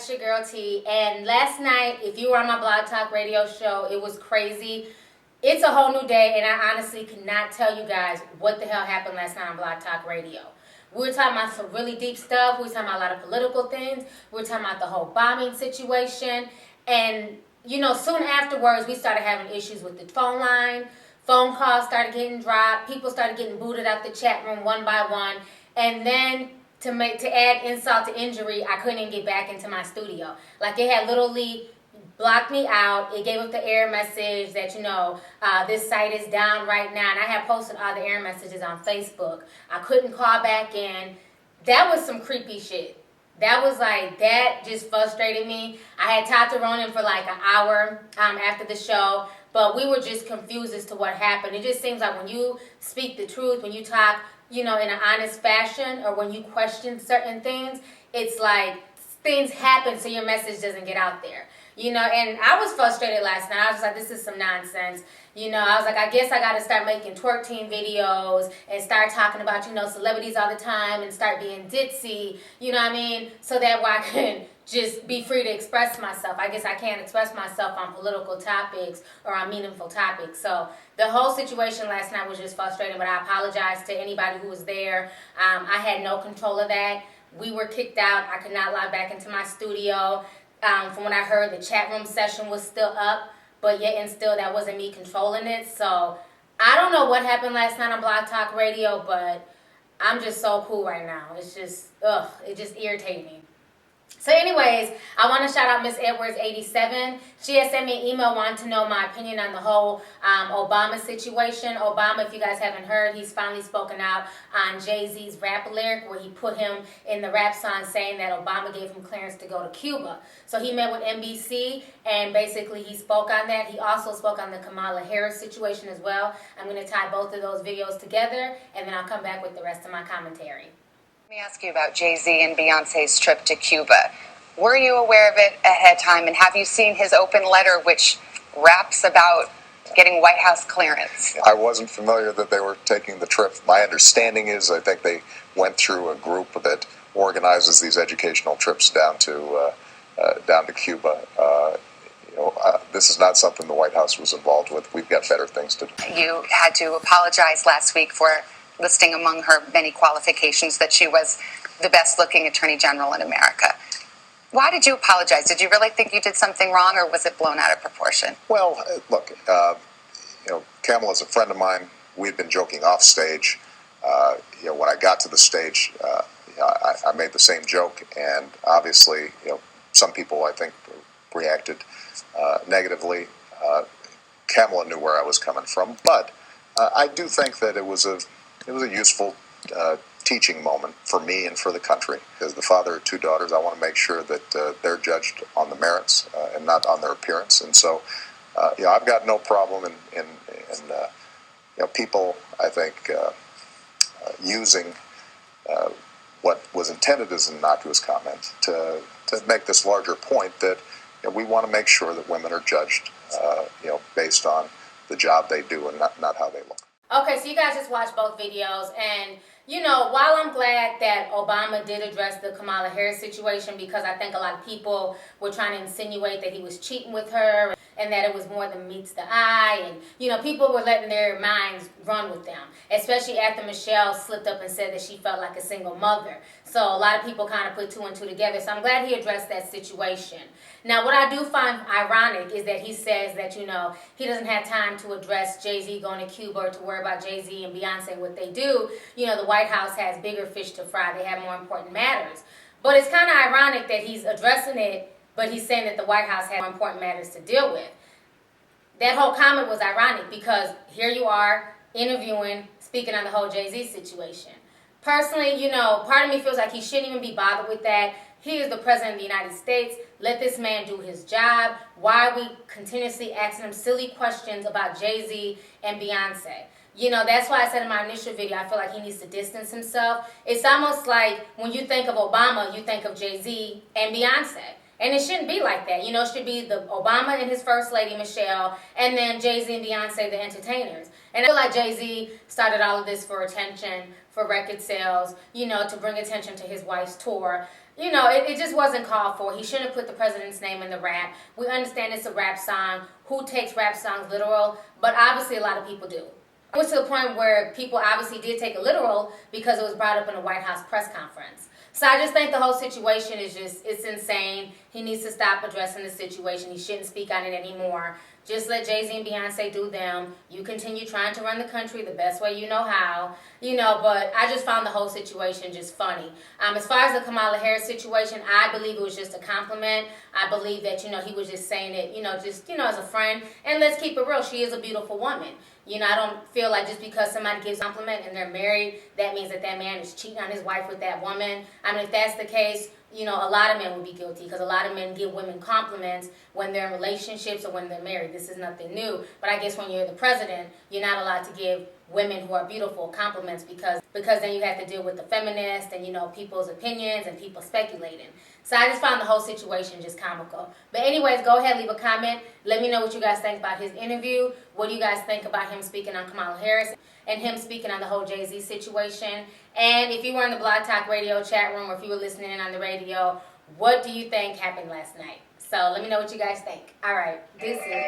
It's your girl T. And last night, if you were on my Blog Talk radio show, it was crazy. It's a whole new day, and I honestly cannot tell you guys what the hell happened last night on Blog Talk radio. We were talking about some really deep stuff. We were talking about a lot of political things. We were talking about the whole bombing situation. And, soon afterwards, we started having issues with the phone line. Phone calls started getting dropped. People started getting booted out the chat room one by one. And then to add insult to injury, I couldn't even get back into my studio. Like, it had literally blocked me out. It gave up the error message that, this site is down right now. And I had posted all the error messages on Facebook. I couldn't call back in. That was some creepy shit. That just frustrated me. I had talked to Ronan for like an hour after the show, but we were just confused as to what happened. It just seems like when you speak the truth, when you talk, in an honest fashion, or when you question certain things, it's like things happen so your message doesn't get out there. And I was frustrated last night. I was like, this is some nonsense. I was like, I guess I got to start making twerk team videos and start talking about, celebrities all the time and start being ditzy, so that way I can just be free to express myself. I guess I can't express myself on political topics or on meaningful topics. So the whole situation last night was just frustrating, but I apologize to anybody who was there. I had no control of that. We were kicked out. I could not log back into my studio. From what I heard, the chat room session was still up, but yet and still that wasn't me controlling it. So I don't know what happened last night on Blog Talk Radio, but I'm just so cool right now. It's just, it just irritated me. So anyways, I want to shout out Miss Edwards87. She has sent me an email wanting to know my opinion on the whole Obama situation. Obama, if you guys haven't heard, he's finally spoken out on Jay-Z's rap lyric where he put him in the rap song saying that Obama gave him clearance to go to Cuba. So he met with NBC and basically he spoke on that. He also spoke on the Kamala Harris situation as well. I'm going to tie both of those videos together and then I'll come back with the rest of my commentary. Let me ask you about Jay-Z and Beyonce's trip to Cuba. Were you aware of it ahead of time, and have you seen his open letter which raps about getting White House clearance? I wasn't familiar that they were taking the trip. My understanding is I think they went through a group that organizes these educational trips down to Cuba. This is not something the White House was involved with. We've got better things to do. You had to apologize last week for listing among her many qualifications that she was the best-looking attorney general in America. Why did you apologize? Did you really think you did something wrong, or was it blown out of proportion? Well, look, Kamala's a friend of mine. We'd been joking off stage. When I got to the stage, I made the same joke, and obviously, some people, I think, reacted negatively. Kamala knew where I was coming from, but I do think that it was a useful teaching moment for me and for the country. As the father of two daughters, I want to make sure that they're judged on the merits and not on their appearance. And so, I've got no problem in people, I think, using what was intended as an innocuous comment to make this larger point that we want to make sure that women are judged, based on the job they do and not how they look. Okay, so you guys just watched both videos, and, while I'm glad that Obama did address the Kamala Harris situation, because I think a lot of people were trying to insinuate that he was cheating with her and that it was more than meets the eye, and, people were letting their minds run with them, especially after Michelle slipped up and said that she felt like a single mother. So a lot of people kind of put two and two together, so I'm glad he addressed that situation. Now, what I do find ironic is that he says that, he doesn't have time to address Jay-Z going to Cuba or to worry about Jay-Z and Beyonce, what they do. The White House has bigger fish to fry. They have more important matters. But it's kind of ironic that he's addressing it, but he's saying that the White House has more important matters to deal with. That whole comment was ironic because here you are interviewing, speaking on the whole Jay-Z situation. Personally, part of me feels like he shouldn't even be bothered with that. He is the president of the United States. Let this man do his job. Why are we continuously asking him silly questions about Jay-Z and Beyonce? That's why I said in my initial video, I feel like he needs to distance himself. It's almost like when you think of Obama, you think of Jay-Z and Beyonce. And it shouldn't be like that. It should be the Obama and his first lady, Michelle, and then Jay-Z and Beyonce, the entertainers. And I feel like Jay-Z started all of this for attention, for record sales, to bring attention to his wife's tour. you know, it just wasn't called for. He shouldn't have put the president's name in the rap. We understand it's a rap song. Who takes rap songs literal? But obviously a lot of people do. It was to the point where people obviously did take it literal because it was brought up in a White House press conference. So I just think the whole situation is it's insane. He needs to stop addressing the situation. He shouldn't speak on it anymore. Just let Jay-Z and Beyonce do them. You continue trying to run the country the best way you know how. You know, but I just found the whole situation just funny. As far as the Kamala Harris situation, I believe it was just a compliment. I believe that, you know, he was just saying it, you know, just, you know, as a friend. And let's keep it real. She is a beautiful woman. You know, I don't feel like just because somebody gives a compliment and they're married, that means that that man is cheating on his wife with that woman. I mean, if that's the case, you know, a lot of men would be guilty because a lot of men give women compliments when they're in relationships or when they're married. This is nothing new. But I guess when you're the president, you're not allowed to give women who are beautiful compliments because then you have to deal with the feminists and, you know, people's opinions and people speculating. So I just found the whole situation just comical. But anyways, go ahead, leave a comment. Let me know what you guys think about his interview. What do you guys think about him speaking on Kamala Harris and him speaking on the whole Jay-Z situation? And if you were in the Blog Talk Radio chat room or if you were listening in on the radio, what do you think happened last night? So let me know what you guys think. All right, this is...